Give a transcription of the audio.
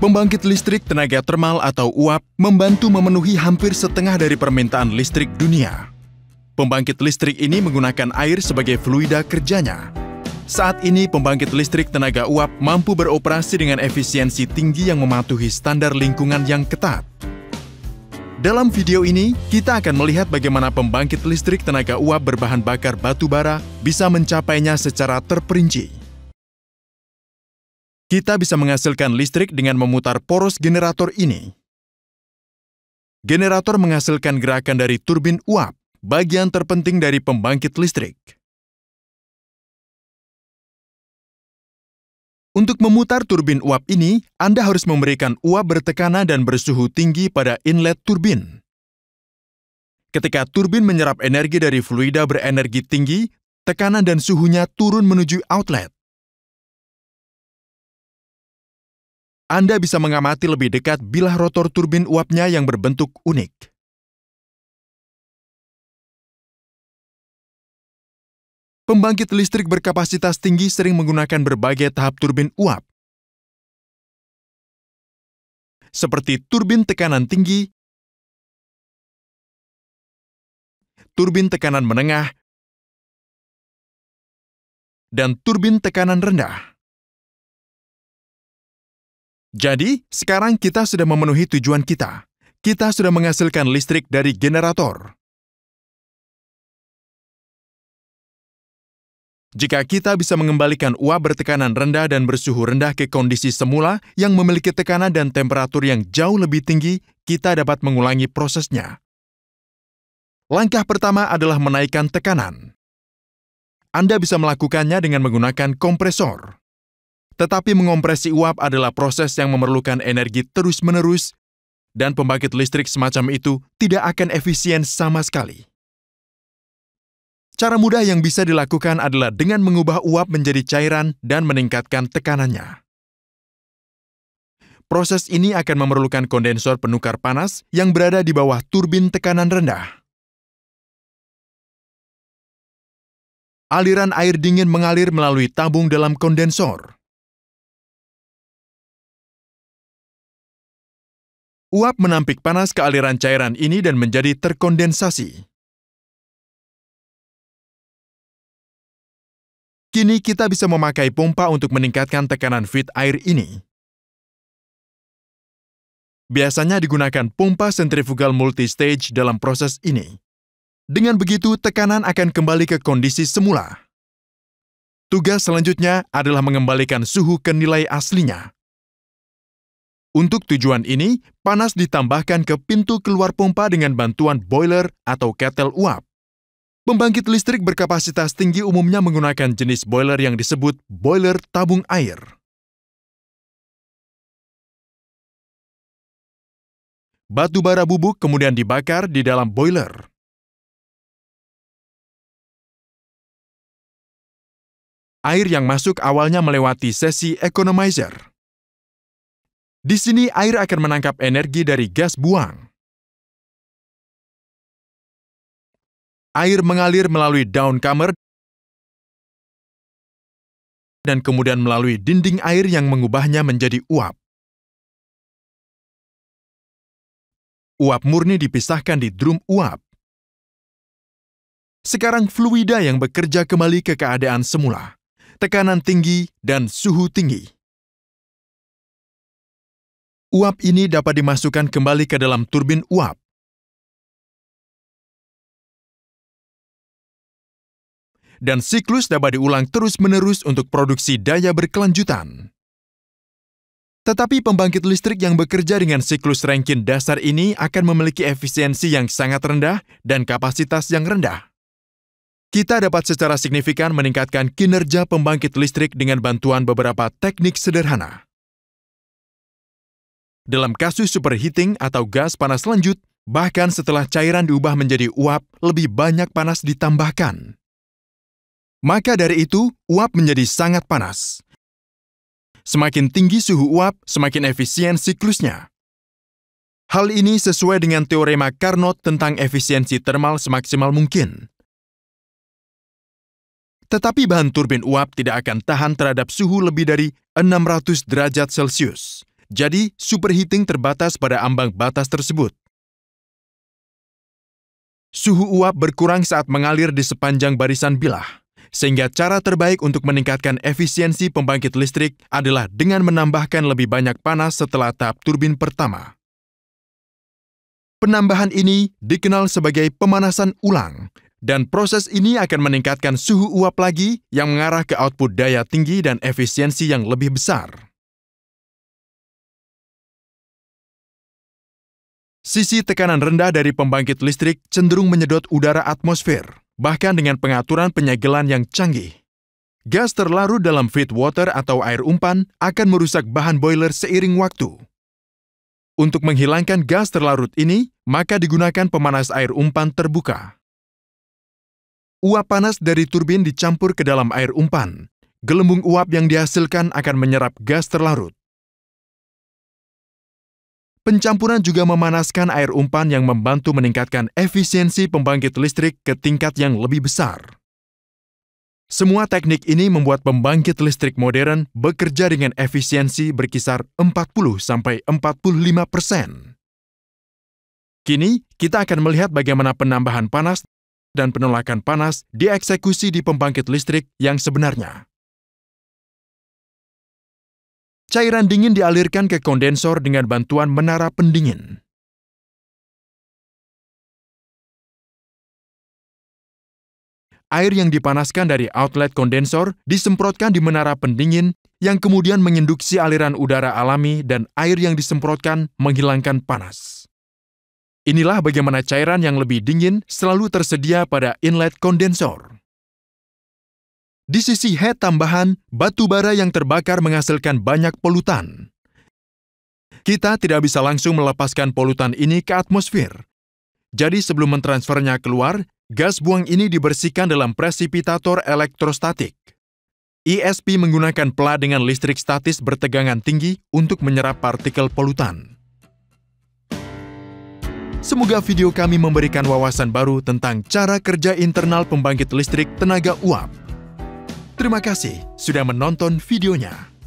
Pembangkit listrik tenaga termal atau uap membantu memenuhi hampir setengah dari permintaan listrik dunia. Pembangkit listrik ini menggunakan air sebagai fluida kerjanya. Saat ini pembangkit listrik tenaga uap mampu beroperasi dengan efisiensi tinggi yang mematuhi standar lingkungan yang ketat. Dalam video ini, kita akan melihat bagaimana pembangkit listrik tenaga uap berbahan bakar batu bara bisa mencapainya secara terperinci. Kita bisa menghasilkan listrik dengan memutar poros generator ini. Generator menghasilkan gerakan dari turbin uap, bagian terpenting dari pembangkit listrik. Untuk memutar turbin uap ini, Anda harus memberikan uap bertekanan dan bersuhu tinggi pada inlet turbin. Ketika turbin menyerap energi dari fluida berenergi tinggi, tekanan dan suhunya turun menuju outlet. Anda bisa mengamati lebih dekat bilah rotor turbin uapnya yang berbentuk unik. Pembangkit listrik berkapasitas tinggi sering menggunakan berbagai tahap turbin uap, seperti turbin tekanan tinggi, turbin tekanan menengah, dan turbin tekanan rendah. Jadi, sekarang kita sudah memenuhi tujuan kita. Kita sudah menghasilkan listrik dari generator. Jika kita bisa mengembalikan uap bertekanan rendah dan bersuhu rendah ke kondisi semula yang memiliki tekanan dan temperatur yang jauh lebih tinggi, kita dapat mengulangi prosesnya. Langkah pertama adalah menaikkan tekanan. Anda bisa melakukannya dengan menggunakan kompresor. Tetapi mengompresi uap adalah proses yang memerlukan energi terus-menerus, dan pembangkit listrik semacam itu tidak akan efisien sama sekali. Cara mudah yang bisa dilakukan adalah dengan mengubah uap menjadi cairan dan meningkatkan tekanannya. Proses ini akan memerlukan kondensor penukar panas yang berada di bawah turbin tekanan rendah. Aliran air dingin mengalir melalui tabung dalam kondensor. Uap menampik panas ke aliran cairan ini dan menjadi terkondensasi. Kini kita bisa memakai pompa untuk meningkatkan tekanan feed air ini. Biasanya digunakan pompa sentrifugal multistage dalam proses ini. Dengan begitu, tekanan akan kembali ke kondisi semula. Tugas selanjutnya adalah mengembalikan suhu ke nilai aslinya. Untuk tujuan ini, panas ditambahkan ke pintu keluar pompa dengan bantuan boiler atau ketel uap. Pembangkit listrik berkapasitas tinggi umumnya menggunakan jenis boiler yang disebut boiler tabung air. Batu bara bubuk kemudian dibakar di dalam boiler. Air yang masuk awalnya melewati sesi economizer. Di sini air akan menangkap energi dari gas buang. Air mengalir melalui daun kamar dan kemudian melalui dinding air yang mengubahnya menjadi uap. Uap murni dipisahkan di drum uap. Sekarang fluida yang bekerja kembali ke keadaan semula, tekanan tinggi dan suhu tinggi. Uap ini dapat dimasukkan kembali ke dalam turbin uap. Dan siklus dapat diulang terus-menerus untuk produksi daya berkelanjutan. Tetapi pembangkit listrik yang bekerja dengan siklus Rankine dasar ini akan memiliki efisiensi yang sangat rendah dan kapasitas yang rendah. Kita dapat secara signifikan meningkatkan kinerja pembangkit listrik dengan bantuan beberapa teknik sederhana. Dalam kasus superheating atau gas panas lanjut, bahkan setelah cairan diubah menjadi uap, lebih banyak panas ditambahkan. Maka dari itu, uap menjadi sangat panas. Semakin tinggi suhu uap, semakin efisien siklusnya. Hal ini sesuai dengan teorema Carnot tentang efisiensi termal semaksimal mungkin. Tetapi bahan turbin uap tidak akan tahan terhadap suhu lebih dari 600 derajat Celcius. Jadi, superheating terbatas pada ambang batas tersebut. Suhu uap berkurang saat mengalir di sepanjang barisan bilah, sehingga cara terbaik untuk meningkatkan efisiensi pembangkit listrik adalah dengan menambahkan lebih banyak panas setelah tahap turbin pertama. Penambahan ini dikenal sebagai pemanasan ulang, dan proses ini akan meningkatkan suhu uap lagi yang mengarah ke output daya tinggi dan efisiensi yang lebih besar. Sisi tekanan rendah dari pembangkit listrik cenderung menyedot udara atmosfer, bahkan dengan pengaturan penyegelan yang canggih. Gas terlarut dalam feed water atau air umpan akan merusak bahan boiler seiring waktu. Untuk menghilangkan gas terlarut ini, maka digunakan pemanas air umpan terbuka. Uap panas dari turbin dicampur ke dalam air umpan. Gelembung uap yang dihasilkan akan menyerap gas terlarut. Pencampuran juga memanaskan air umpan yang membantu meningkatkan efisiensi pembangkit listrik ke tingkat yang lebih besar. Semua teknik ini membuat pembangkit listrik modern bekerja dengan efisiensi berkisar 40–45%. Kini, kita akan melihat bagaimana penambahan panas dan penolakan panas dieksekusi di pembangkit listrik yang sebenarnya. Cairan dingin dialirkan ke kondensor dengan bantuan menara pendingin. Air yang dipanaskan dari outlet kondensor disemprotkan di menara pendingin yang kemudian menginduksi aliran udara alami dan air yang disemprotkan menghilangkan panas. Inilah bagaimana cairan yang lebih dingin selalu tersedia pada inlet kondensor. Di sisi head tambahan, batu bara yang terbakar menghasilkan banyak polutan. Kita tidak bisa langsung melepaskan polutan ini ke atmosfer. Jadi sebelum mentransfernya keluar, gas buang ini dibersihkan dalam presipitator elektrostatik. ESP menggunakan pela dengan listrik statis bertegangan tinggi untuk menyerap partikel polutan. Semoga video kami memberikan wawasan baru tentang cara kerja internal pembangkit listrik tenaga uap. Terima kasih sudah menonton videonya.